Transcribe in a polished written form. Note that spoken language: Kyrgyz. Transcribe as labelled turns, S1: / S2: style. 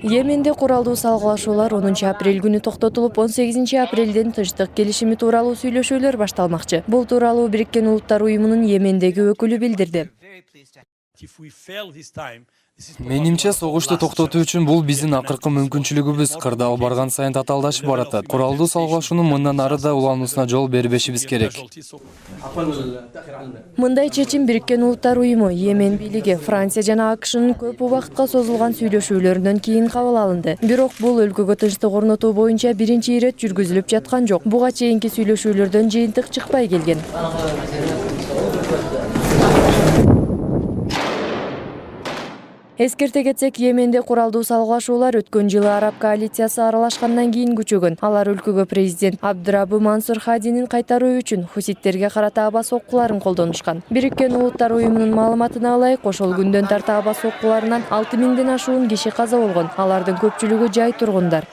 S1: Йеменде куралдуу салгылашуулар 10 апрель күнү токтотулуп, 18 апрелден тынчтык келишими тууралуу сүйлөшүүлөр башталмакчы. Бул тууралуу Бириккен Улуттар уюмунун Йемендеги өкүлү билдирди.
S2: Менимче согушту токтотуу үчүн бул биздин акыркы мүмкүнчүлүгүбүз. Кырдаал барган сайын татаалдашып баратат. Куралдуу салгылашуунун мындан ары да улануусуна жол бербешибиз керек.
S1: Мындай чечим Бириккен Улуттар уюму, Йемен бийлиги, Франция жана АКШнын көп убакытка созулган сүйлөшүүлөрүнөн кийин кабыл алынды. Бирок бул өлкөгө тынчтык орнотуу боюнча биринчи ирет жүргүзүлүп жаткан жок. Буга чейинки сүйлөшүүлөрдөн жыйынтык чыкпай келген. Эскерте кетсек, Йеменде куралдуу салгылашуулар өткөн жылы араб коалициясы аралашкандан кийин күчөгөн. Алар өлкөгө президент Абдырабы Мансур Хадинин кайтаруу үчүн хуситтерге карата аба соккуларын колдонушкан. Бириккен Улуттар уюмунун маалыматына ылайык, ошол күндөн тарта аба соккуларынан 6000ден ашуун киши каза болгон. Алардын көпчүлүгү жай тургундар.